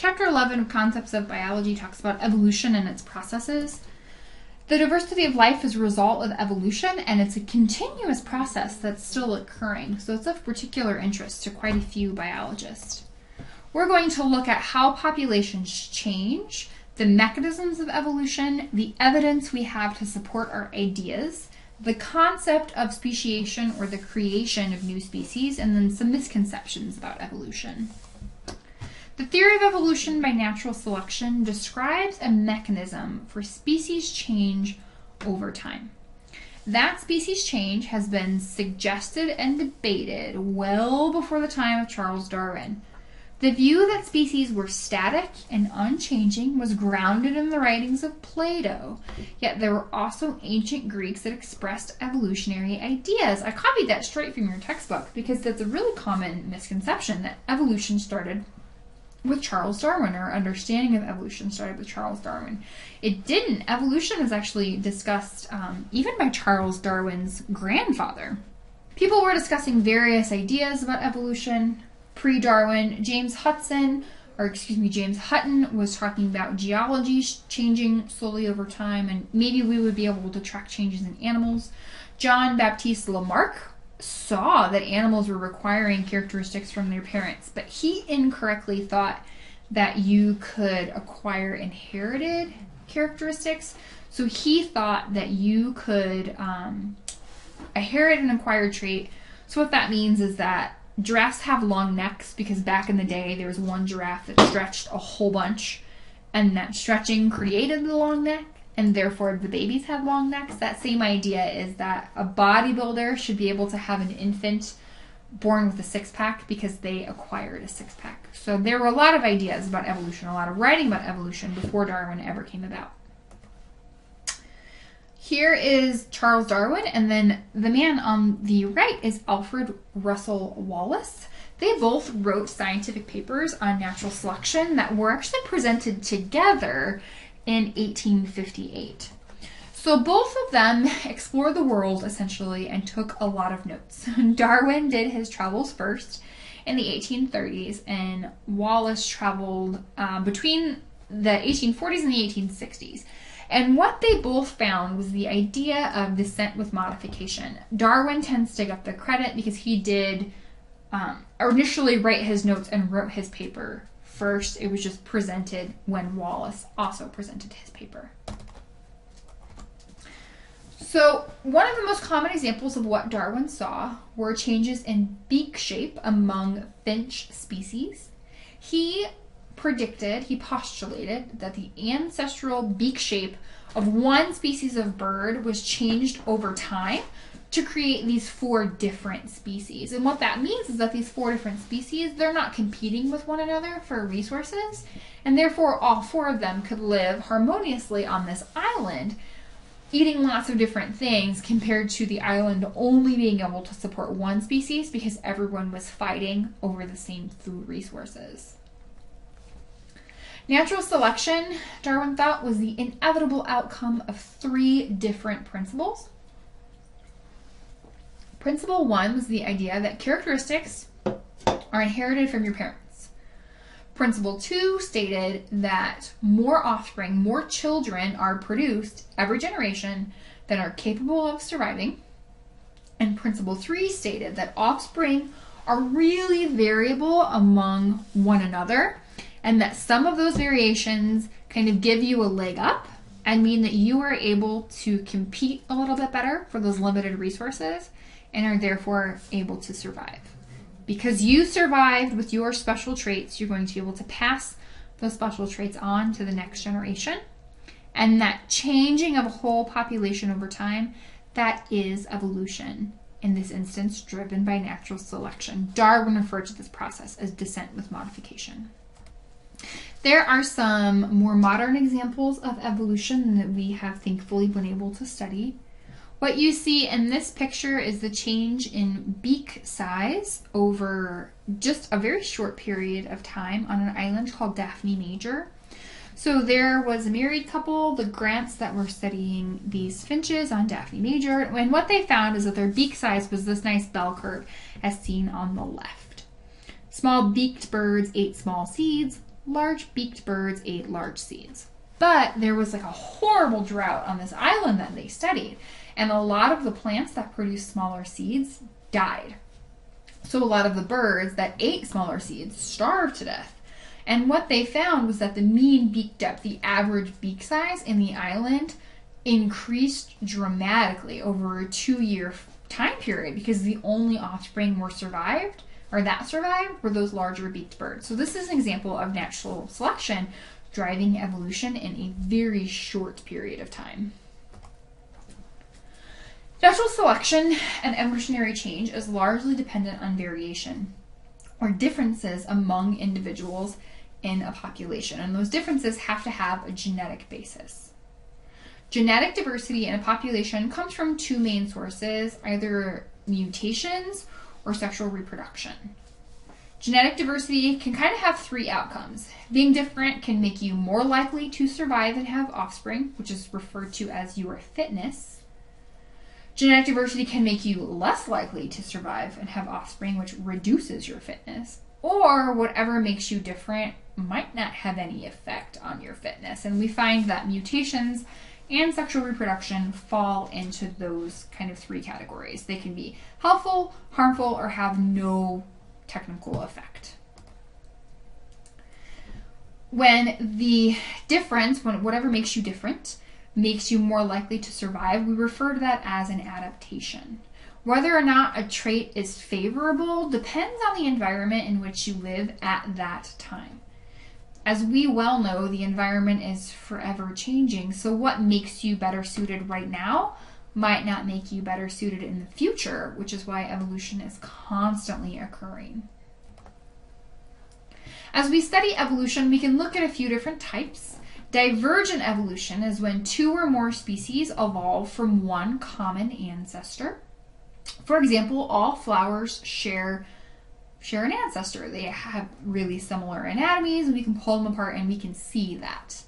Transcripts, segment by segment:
Chapter 11 of Concepts of Biology talks about evolution and its processes. The diversity of life is a result of evolution, and it's a continuous process that's still occurring, so it's of particular interest to quite a few biologists. We're going to look at how populations change, the mechanisms of evolution, the evidence we have to support our ideas, the concept of speciation or the creation of new species, and then some misconceptions about evolution. The theory of evolution by natural selection describes a mechanism for species change over time. That species change has been suggested and debated well before the time of Charles Darwin. The view that species were static and unchanging was grounded in the writings of Plato, yet there were also ancient Greeks that expressed evolutionary ideas. I copied that straight from your textbook because that's a really common misconception that evolution started with Charles Darwin, or understanding of evolution started with Charles Darwin. It didn't. Evolution was actually discussed even by Charles Darwin's grandfather. People were discussing various ideas about evolution. Pre-Darwin, James Hutton was talking about geology changing slowly over time, and maybe we would be able to track changes in animals. John Baptiste Lamarck saw that animals were requiring characteristics from their parents, but he incorrectly thought that you could acquire inherited characteristics. So he thought that you could inherit an acquired trait. So what that means is that giraffes have long necks because back in the day there was one giraffe that stretched a whole bunch, and that stretching created the long neck, and therefore the babies have long necks. That same idea is that a bodybuilder should be able to have an infant born with a six-pack because they acquired a six-pack. So there were a lot of ideas about evolution, a lot of writing about evolution before Darwin ever came about. Here is Charles Darwin, and then the man on the right is Alfred Russel Wallace. They both wrote scientific papers on natural selection that were actually presented together in 1858. So both of them explored the world essentially and took a lot of notes. Darwin did his travels first in the 1830s, and Wallace traveled between the 1840s and the 1860s. And what they both found was the idea of descent with modification. Darwin tends to get the credit because he did initially write his notes and wrote his paper first. It was just presented when Wallace also presented his paper. So one of the most common examples of what Darwin saw were changes in beak shape among finch species. He postulated that the ancestral beak shape of one species of bird was changed over time to create these 4 different species. And what that means is that these 4 different species, they're not competing with one another for resources, and therefore all 4 of them could live harmoniously on this island, eating lots of different things, compared to the island only being able to support one species because everyone was fighting over the same food resources. Natural selection, Darwin thought, was the inevitable outcome of 3 different principles. Principle 1 was the idea that characteristics are inherited from your parents. Principle 2 stated that more offspring, more children are produced every generation that are capable of surviving. And Principle 3 stated that offspring are really variable among one another, and that some of those variations kind of give you a leg up and mean that you are able to compete a little bit better for those limited resources and are therefore able to survive. Because you survived with your special traits, you're going to be able to pass those special traits on to the next generation. And that changing of a whole population over time, that is evolution. In this instance, driven by natural selection. Darwin referred to this process as descent with modification. There are some more modern examples of evolution that we have thankfully been able to study. What you see in this picture is the change in beak size over just a very short period of time on an island called Daphne Major. So there was a married couple, the Grants, that were studying these finches on Daphne Major, and what they found is that their beak size was this nice bell curve as seen on the left. Small beaked birds ate small seeds. large beaked birds ate large seeds. But there was like a horrible drought on this island that they studied, and a lot of the plants that produced smaller seeds died. So a lot of the birds that ate smaller seeds starved to death. And what they found was that the mean beak depth, the average beak size in the island, increased dramatically over a 2-year time period, because the only offspring that survived were those larger beaked birds. So this is an example of natural selection driving evolution in a very short period of time. Natural selection and evolutionary change is largely dependent on variation or differences among individuals in a population, and those differences have to have a genetic basis. Genetic diversity in a population comes from 2 main sources, either mutations or sexual reproduction. Genetic diversity can kind of have 3 outcomes. Being different can make you more likely to survive and have offspring, which is referred to as your fitness. Genetic diversity can make you less likely to survive and have offspring, which reduces your fitness. Or whatever makes you different might not have any effect on your fitness. And we find that mutations and sexual reproduction fall into those kind of 3 categories. They can be helpful, harmful, or have no technical effect. When the difference, when whatever makes you different, makes you more likely to survive, we refer to that as an adaptation. Whether or not a trait is favorable depends on the environment in which you live at that time. As we well know, the environment is forever changing, so what makes you better suited right now might not make you better suited in the future, which is why evolution is constantly occurring. As we study evolution, we can look at a few different types. Divergent evolution is when 2 or more species evolve from one common ancestor. For example, all flowers share an ancestor. They have really similar anatomies, and we can pull them apart and we can see that.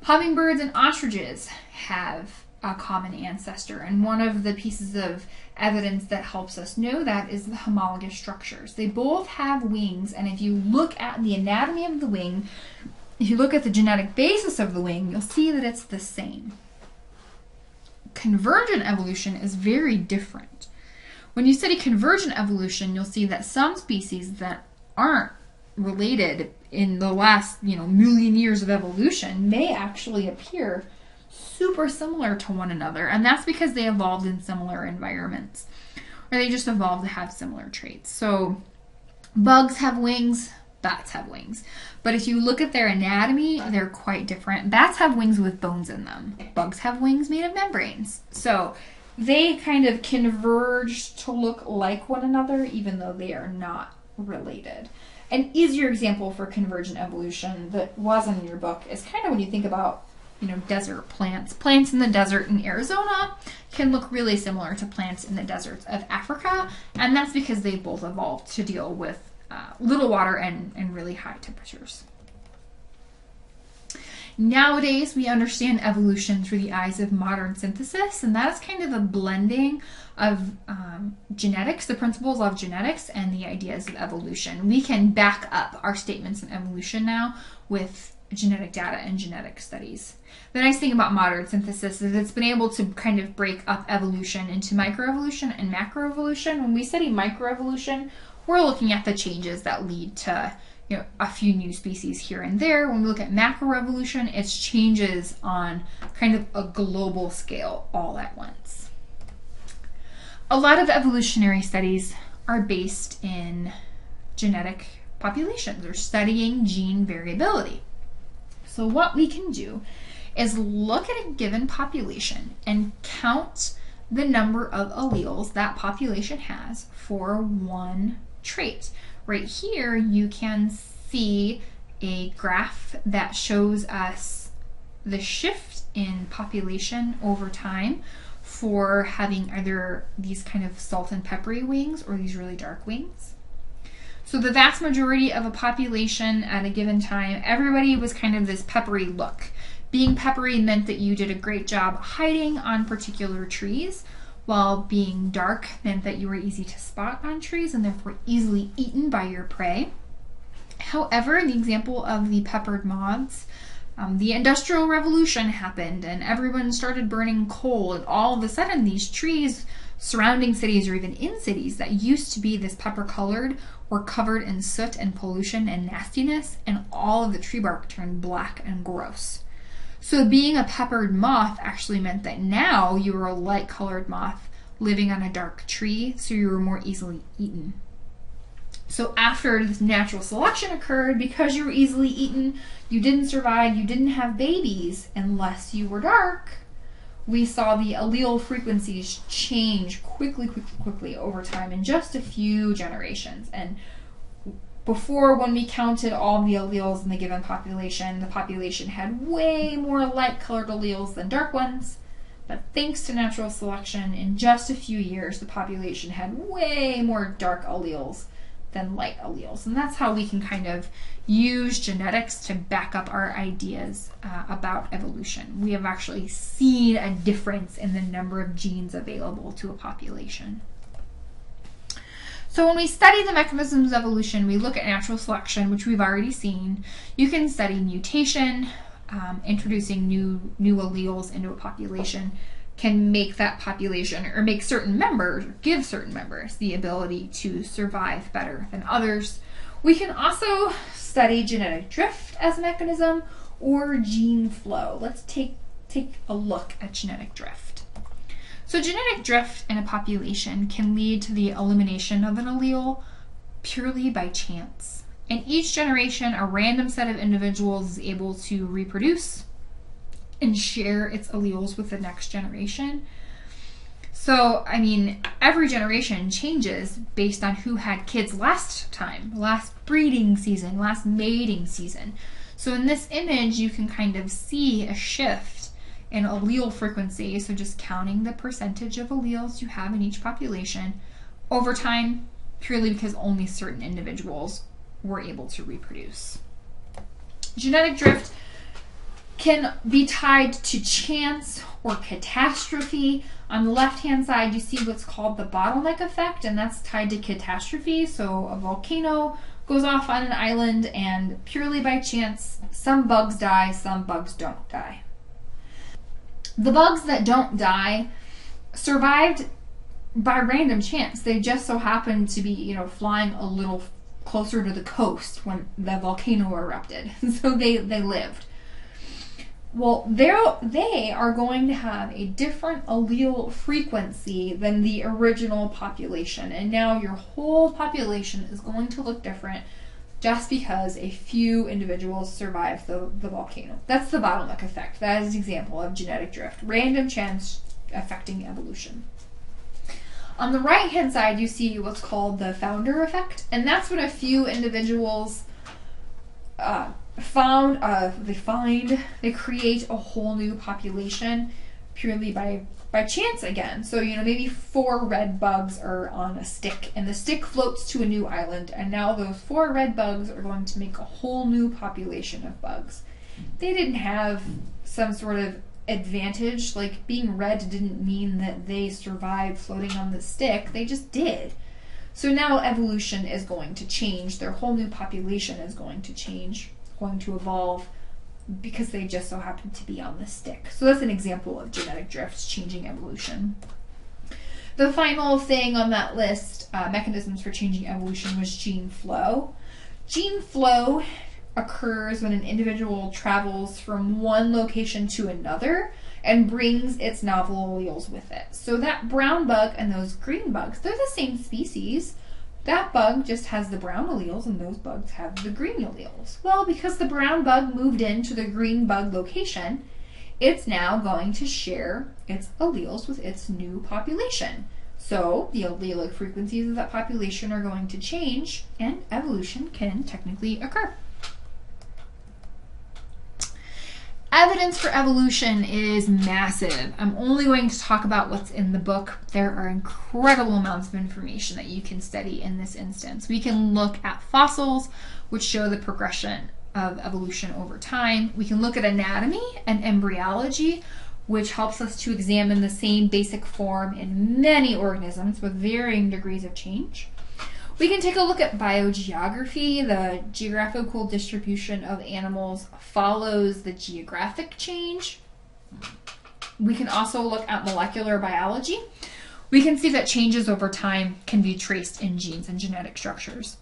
Hummingbirds and ostriches have a common ancestor, and one of the pieces of evidence that helps us know that is the homologous structures. They both have wings, and if you look at the anatomy of the wing, if you look at the genetic basis of the wing, you'll see that it's the same. Convergent evolution is very different. When you study convergent evolution, you'll see that some species that aren't related in the last, million years of evolution may actually appear super similar to one another, and that's because they evolved in similar environments, or they just evolved to have similar traits. So bugs have wings, bats have wings, but if you look at their anatomy, they're quite different. Bats have wings with bones in them. Bugs have wings made of membranes. So they kind of converge to look like one another, even though they are not related. An easier example for convergent evolution that wasn't in your book is kind of when you think about desert plants. Plants in the desert in Arizona can look really similar to plants in the deserts of Africa, and that's because they both evolved to deal with little water and really high temperatures. Nowadays, we understand evolution through the eyes of modern synthesis, and that's kind of a blending of genetics, the principles of genetics, and the ideas of evolution. We can back up our statements in evolution now with genetic data and genetic studies. The nice thing about modern synthesis is it's been able to kind of break up evolution into microevolution and macroevolution. When we study microevolution, we're looking at the changes that lead to a few new species here and there. When we look at macroevolution, it's changes on kind of a global scale all at once. A lot of evolutionary studies are based in genetic populations or studying gene variability. So what we can do is look at a given population and count the number of alleles that population has for one trait. Right here, you can see a graph that shows us the shift in population over time for having either these kind of salt and peppery wings or these really dark wings. So the vast majority of a population at a given time, everybody was kind of this peppery look. Being peppery meant that you did a great job hiding on particular trees, while being dark meant that you were easy to spot on trees and therefore easily eaten by your prey. However, in the example of the peppered moths, the Industrial Revolution happened and everyone started burning coal, and all of a sudden these trees surrounding cities or even in cities that used to be this pepper colored were covered in soot and pollution and nastiness, and all of the tree bark turned black and gross. So being a peppered moth actually meant that now you were a light colored moth living on a dark tree, so you were more easily eaten. So after this natural selection occurred, because you were easily eaten, you didn't survive, you didn't have babies unless you were dark, we saw the allele frequencies change quickly over time in just a few generations. And before, when we counted all the alleles in the given population, the population had way more light-colored alleles than dark ones. But thanks to natural selection, in just a few years, the population had way more dark alleles than light alleles. And that's how we can kind of use genetics to back up our ideas about evolution. We have actually seen a difference in the number of genes available to a population. So when we study the mechanisms of evolution, we look at natural selection, which we've already seen. You can study mutation, introducing new alleles into a population can make that population, or make certain members, or give certain members the ability to survive better than others. We can also study genetic drift as a mechanism, or gene flow. Let's take a look at genetic drift. So genetic drift in a population can lead to the elimination of an allele purely by chance. In each generation, a random set of individuals is able to reproduce and share its alleles with the next generation. So, I mean, every generation changes based on who had kids last time, last breeding season, last mating season. So in this image, you can kind of see a shift in allele frequency, so just counting the percentage of alleles you have in each population over time, purely because only certain individuals were able to reproduce. Genetic drift can be tied to chance or catastrophe. On the left-hand side, you see what's called the bottleneck effect, and that's tied to catastrophe. So a volcano goes off on an island, and purely by chance, some bugs die, some bugs don't die. The bugs that don't die survived by random chance. They just so happened to be, flying a little closer to the coast when the volcano erupted. So they lived. Well, they are going to have a different allele frequency than the original population. And now your whole population is going to look different just because a few individuals survived the volcano. That's the bottleneck effect. That is an example of genetic drift. Random chance affecting evolution. On the right-hand side, you see what's called the founder effect. And that's when a few individuals they create a whole new population purely by chance again. So, maybe 4 red bugs are on a stick, and the stick floats to a new island, and now those 4 red bugs are going to make a whole new population of bugs. They didn't have some sort of advantage, like being red didn't mean that they survived floating on the stick, they just did. So now evolution is going to change, their whole new population is going to change, going to evolve, because they just so happen to be on the stick. So that's an example of genetic drifts changing evolution. The final thing on that list, mechanisms for changing evolution, was gene flow. Gene flow occurs when an individual travels from one location to another and brings its novel alleles with it. So that brown bug and those green bugs, they're the same species. That bug just has the brown alleles and those bugs have the green alleles. Well, because the brown bug moved into the green bug location, it's now going to share its alleles with its new population. So the allelic frequencies of that population are going to change, and evolution can technically occur. Evidence for evolution is massive. I'm only going to talk about what's in the book. There are incredible amounts of information that you can study in this instance. We can look at fossils, which show the progression of evolution over time. We can look at anatomy and embryology, which helps us to examine the same basic form in many organisms with varying degrees of change. We can take a look at biogeography. The geographical distribution of animals follows the geographic change. We can also look at molecular biology. We can see that changes over time can be traced in genes and genetic structures.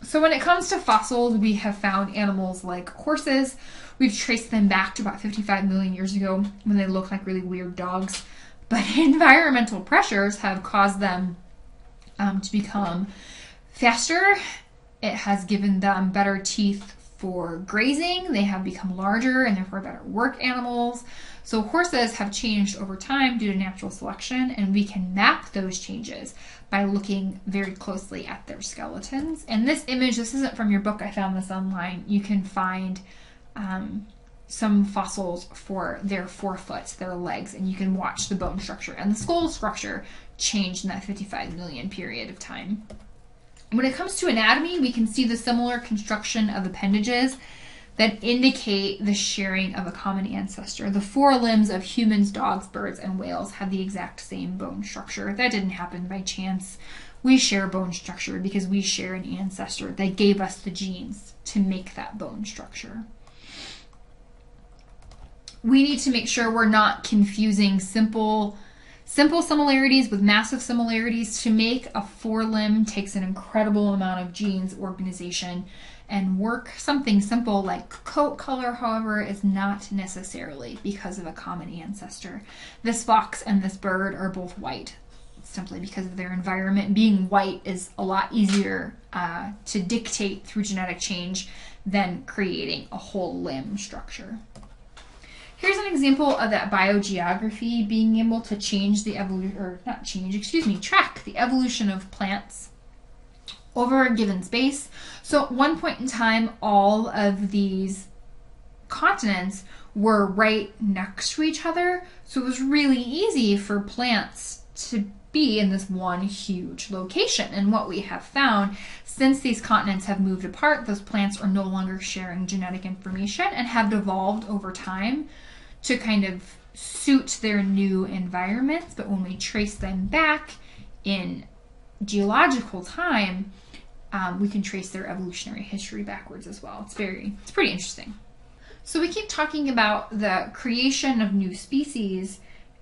So when it comes to fossils, we have found animals like horses. We've traced them back to about 55 million years ago when they looked like really weird dogs. But environmental pressures have caused them to become faster. It has given them better teeth for grazing. They have become larger and therefore better work animals. So horses have changed over time due to natural selection, and we can map those changes by looking very closely at their skeletons. And this image, this isn't from your book, I found this online. You can find some fossils for their forefoot, their legs, and you can watch the bone structure and the skull structure changed in that 55 million period of time. When it comes to anatomy, we can see the similar construction of appendages that indicate the sharing of a common ancestor. The forelimbs of humans, dogs, birds, and whales have the exact same bone structure. That didn't happen by chance. We share bone structure because we share an ancestor that gave us the genes to make that bone structure. We need to make sure we're not confusing simple similarities with massive similarities. To make a forelimb takes an incredible amount of genes, organization, and work. Something simple like coat color, however, is not necessarily because of a common ancestor. This fox and this bird are both white simply because of their environment. Being white is a lot easier to dictate through genetic change than creating a whole limb structure. Here's an example of that biogeography being able to change the track the evolution of plants over a given space. So at one point in time, all of these continents were right next to each other. So it was really easy for plants to be in this one huge location. And what we have found, since these continents have moved apart, those plants are no longer sharing genetic information and have evolved over time to kind of suit their new environments. But when we trace them back in geological time, we can trace their evolutionary history backwards as well. It's pretty interesting. So we keep talking about the creation of new species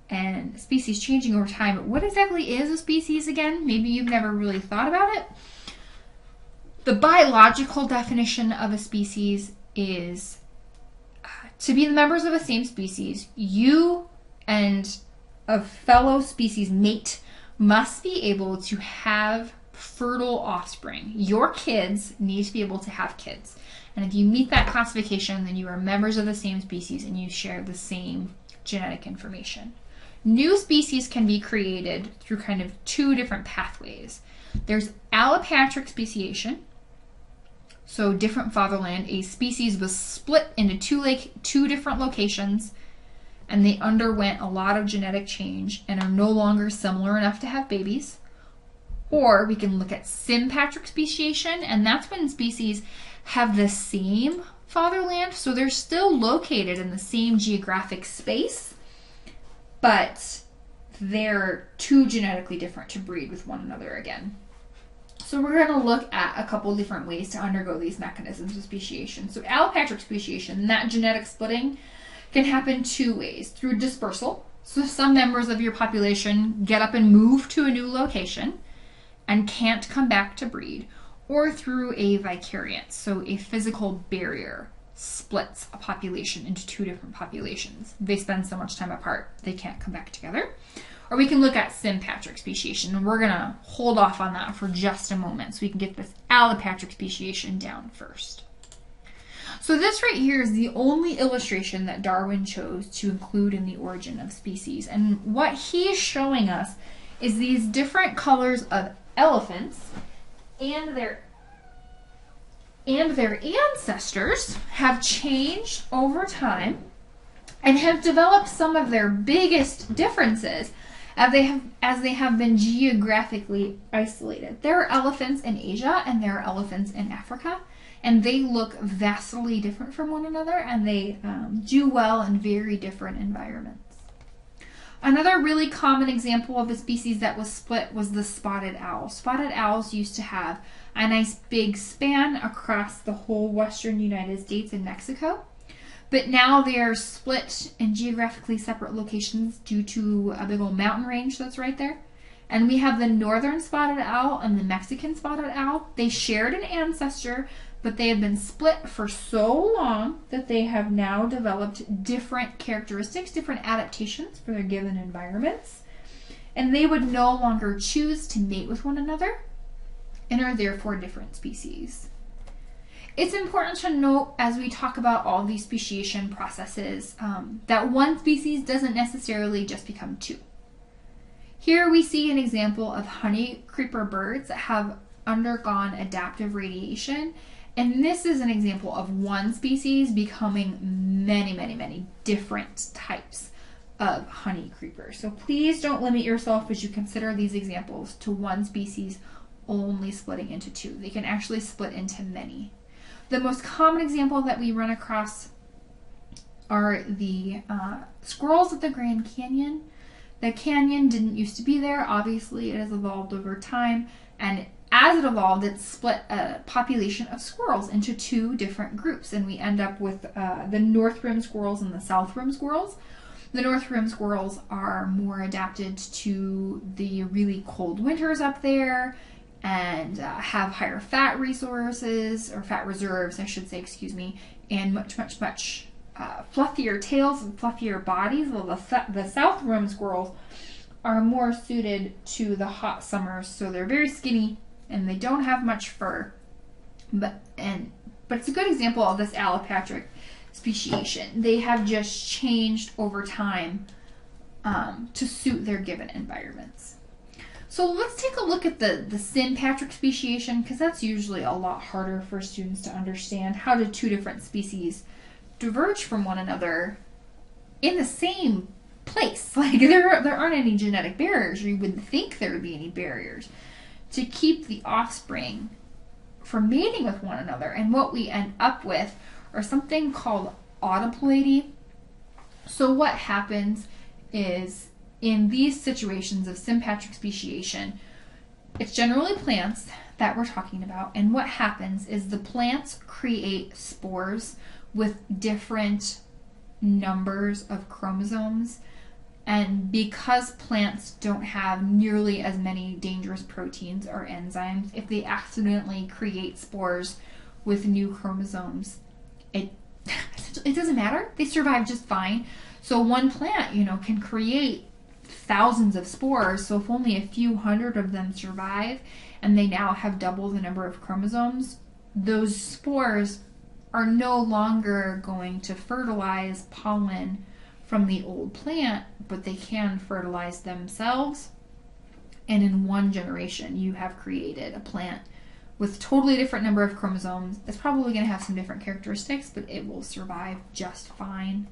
and species changing over time. But what exactly is a species again? Maybe you've never really thought about it. The biological definition of a species is to be the members of the same species, you and a fellow species mate must be able to have fertile offspring. Your kids need to be able to have kids. And if you meet that classification, then you are members of the same species and you share the same genetic information. New species can be created through kind of two different pathways. There's allopatric speciation. So different fatherland, a species was split into two different locations, and they underwent a lot of genetic change and are no longer similar enough to have babies. Or we can look at sympatric speciation, and that's when species have the same fatherland, so they're still located in the same geographic space, but they're too genetically different to breed with one another again. So we're going to look at a couple different ways to undergo these mechanisms of speciation. So allopatric speciation, that genetic splitting, can happen two ways. Through dispersal. So some members of your population get up and move to a new location and can't come back to breed. Or through a vicariance, so a physical barrier splits a population into two different populations. They spend so much time apart, they can't come back together. Or we can look at sympatric speciation, and we're going to hold off on that for just a moment so we can get this allopatric speciation down first. So this right here is the only illustration that Darwin chose to include in the origin of species. And what he's showing us is these different colors of elephants and their ancestors have changed over time and have developed some of their biggest differences as they have been geographically isolated. There are elephants in Asia and there are elephants in Africa, and they look vastly different from one another, and they do well in very different environments. Another really common example of a species that was split was the spotted owl. Spotted owls used to have a nice big span across the whole western United States and Mexico. But now they are split in geographically separate locations due to a big old mountain range that's right there. And we have the northern spotted owl and the Mexican spotted owl. They shared an ancestor, but they have been split for so long that they have now developed different characteristics, different adaptations for their given environments. And they would no longer choose to mate with one another and are therefore different species. It's important to note as we talk about all these speciation processes that one species doesn't necessarily just become two. Here we see an example of honey creeper birds that have undergone adaptive radiation, and this is an example of one species becoming many different types of honey creepers. So please don't limit yourself as you consider these examples to one species only splitting into two. They can actually split into many. The most common example that we run across are the squirrels of the Grand Canyon. The canyon didn't used to be there. Obviously, it has evolved over time, and as it evolved, it split a population of squirrels into two different groups, and we end up with the north rim squirrels and the south rim squirrels. The north rim squirrels are more adapted to the really cold winters up there and have higher fat resources, or fat reserves, I should say, excuse me, and much fluffier tails and fluffier bodies. Well, the south rim squirrels are more suited to the hot summers, so they're very skinny and they don't have much fur. But it's a good example of this allopatric speciation. They have just changed over time to suit their given environments. So let's take a look at the sympatric speciation, because that's usually a lot harder for students to understand. How do two different species diverge from one another in the same place? Like there aren't any genetic barriers, or you wouldn't think there would be any barriers to keep the offspring from mating with one another. And what we end up with are something called audiploidy. So what happens is, in these situations of sympatric speciation, it's generally plants that we're talking about, and what happens is the plants create spores with different numbers of chromosomes, and because plants don't have nearly as many dangerous proteins or enzymes, if they accidentally create spores with new chromosomes, it doesn't matter. They survive just fine. So one plant, can create thousands of spores, so if only a few hundred of them survive and they now have double the number of chromosomes, those spores are no longer going to fertilize pollen from the old plant, but they can fertilize themselves. And in one generation, you have created a plant with totally different number of chromosomes. It's probably going to have some different characteristics, but it will survive just fine.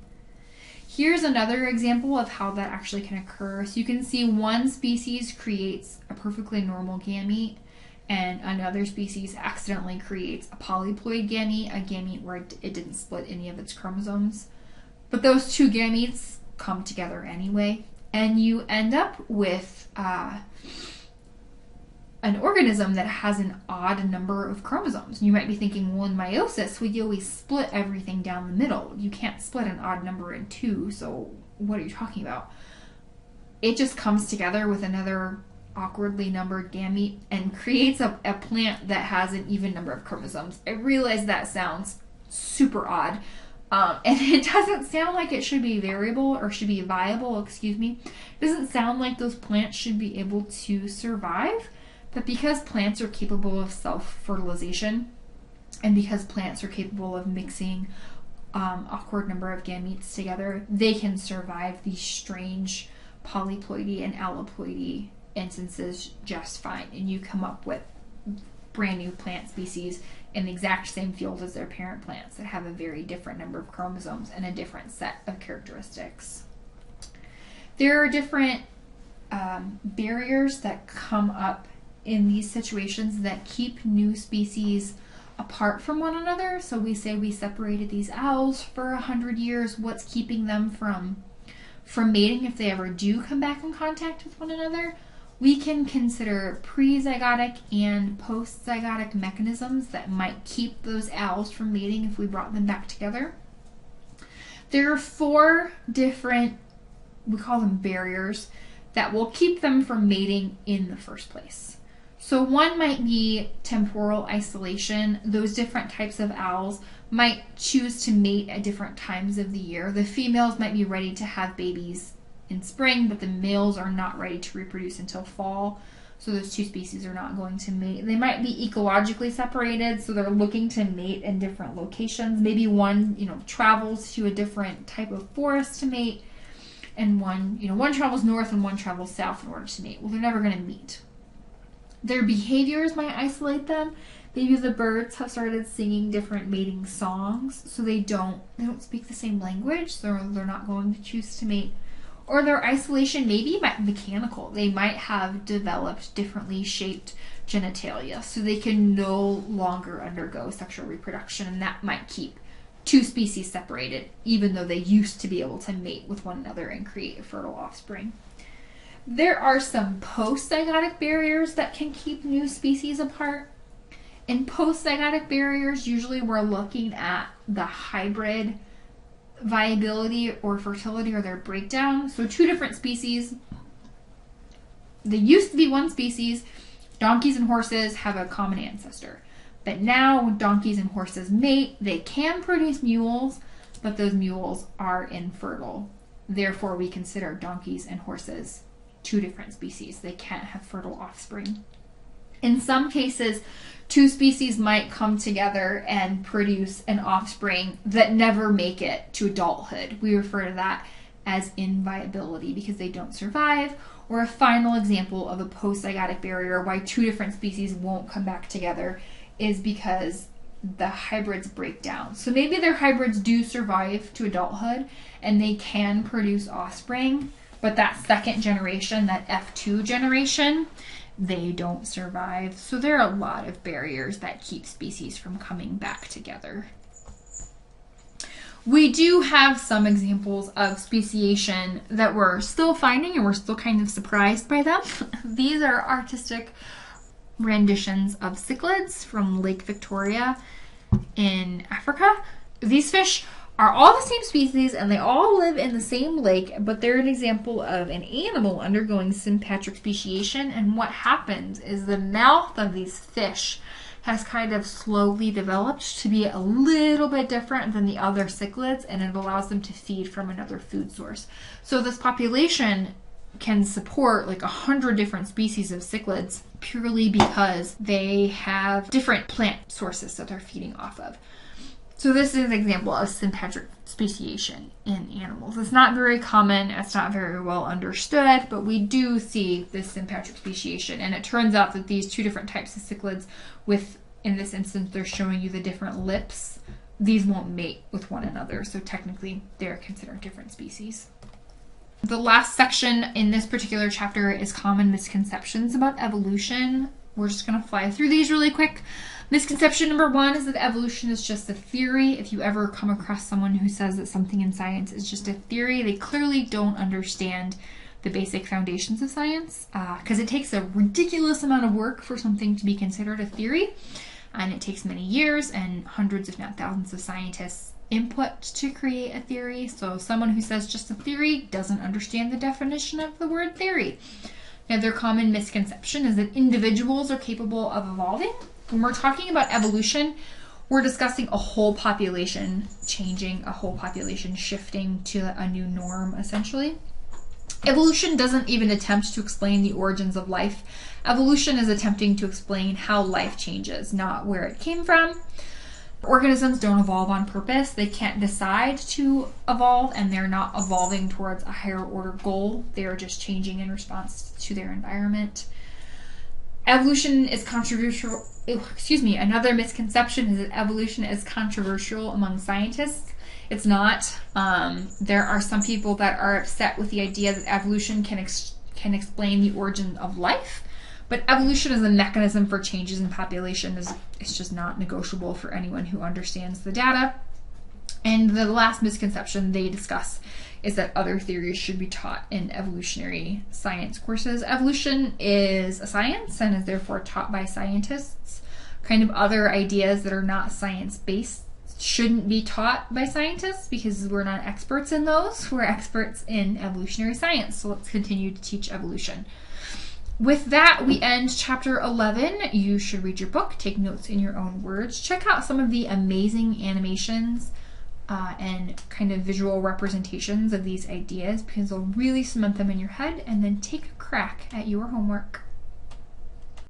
Here's another example of how that actually can occur. So you can see one species creates a perfectly normal gamete, and another species accidentally creates a polyploid gamete, a gamete where it didn't split any of its chromosomes. But those two gametes come together anyway, and you end up with an organism that has an odd number of chromosomes. You might be thinking, well, in meiosis, we always split everything down the middle. You can't split an odd number in two, so what are you talking about? It just comes together with another awkwardly numbered gamete and creates a plant that has an even number of chromosomes. I realize that sounds super odd, and it doesn't sound like it should be variable or should be viable, It doesn't sound like those plants should be able to survive. But because plants are capable of self-fertilization, and because plants are capable of mixing awkward number of gametes together, they can survive these strange polyploidy and alloploidy instances just fine. And you come up with brand new plant species in the exact same field as their parent plants that have a very different number of chromosomes and a different set of characteristics. There are different barriers that come up in these situations that keep new species apart from one another. So we say we separated these owls for 100 years. What's keeping them from from mating if they ever do come back in contact with one another, we can consider pre-zygotic and post-zygotic mechanisms that might keep those owls from mating if we brought them back together. There are 4 different, we call them barriers, that will keep them from mating in the first place. So one might be temporal isolation. Those different types of owls might choose to mate at different times of the year. The females might be ready to have babies in spring, but the males are not ready to reproduce until fall. So those 2 species are not going to mate. They might be ecologically separated, so they're looking to mate in different locations. Maybe one, travels to a different type of forest to mate, and one travels north and one travels south in order to mate. Well, they're never going to meet. Their behaviors might isolate them. Maybe the birds have started singing different mating songs, so they don't speak the same language, so they're not going to choose to mate. Or their isolation maybe might be mechanical. They might have developed differently shaped genitalia, so they can no longer undergo sexual reproduction, and that might keep 2 species separated, even though they used to be able to mate with one another and create fertile offspring. There are some post-zygotic barriers that can keep new species apart. In post-zygotic barriers, usually we're looking at the hybrid viability or fertility or their breakdown. So 2 different species. They used to be one species. Donkeys and horses have a common ancestor. But now when donkeys and horses mate, they can produce mules, but those mules are infertile. Therefore, we consider donkeys and horses 2 different species. They can't have fertile offspring. In some cases, 2 species might come together and produce an offspring that never make it to adulthood. We refer to that as inviability because they don't survive. Or a final example of a post-zygotic barrier why 2 different species won't come back together is because the hybrids break down. So maybe their hybrids do survive to adulthood and they can produce offspring, but that second generation, that F2 generation, they don't survive. So there are a lot of barriers that keep species from coming back together. We do have some examples of speciation that we're still finding, and we're still kind of surprised by them. These are artistic renditions of cichlids from Lake Victoria in Africa. These fish are all the same species and they all live in the same lake, but they're an example of an animal undergoing sympatric speciation. And what happens is the mouth of these fish has kind of slowly developed to be a little bit different than the other cichlids, and it allows them to feed from another food source. So this population can support like 100 different species of cichlids purely because they have different plant sources that they're feeding off of. So this is an example of sympatric speciation in animals. It's not very common, it's not very well understood, but we do see this sympatric speciation. And it turns out that these 2 different types of cichlids, in this instance, they're showing you the different lips. These won't mate with one another, so technically they're considered different species. The last section in this particular chapter is common misconceptions about evolution. We're just going to fly through these really quick. Misconception number 1 is that evolution is just a theory. If you ever come across someone who says that something in science is just a theory, they clearly don't understand the basic foundations of science, because it takes a ridiculous amount of work for something to be considered a theory, and it takes many years and hundreds if not thousands of scientists' input to create a theory. So someone who says just a theory doesn't understand the definition of the word theory. Another common misconception is that individuals are capable of evolving. When we're talking about evolution, we're discussing a whole population changing, a whole population shifting to a new norm, essentially. Evolution doesn't even attempt to explain the origins of life. Evolution is attempting to explain how life changes, not where it came from. Organisms don't evolve on purpose. They can't decide to evolve, and they're not evolving towards a higher order goal. They are just changing in response to their environment. Evolution is controversial. Another misconception is that evolution is controversial among scientists. It's not. There are some people that are upset with the idea that evolution can explain the origin of life, but evolution as a mechanism for changes in population is just not negotiable for anyone who understands the data. And the last misconception they discuss is that other theories should be taught in evolutionary science courses. Evolution is a science and is therefore taught by scientists. Kind of other ideas that are not science-based shouldn't be taught by scientists because we're not experts in those. We're experts in evolutionary science, so let's continue to teach evolution. With that, we end chapter 11. You should read your book, take notes in your own words, check out some of the amazing animations and kind of visual representations of these ideas because they'll really cement them in your head, and then take a crack at your homework.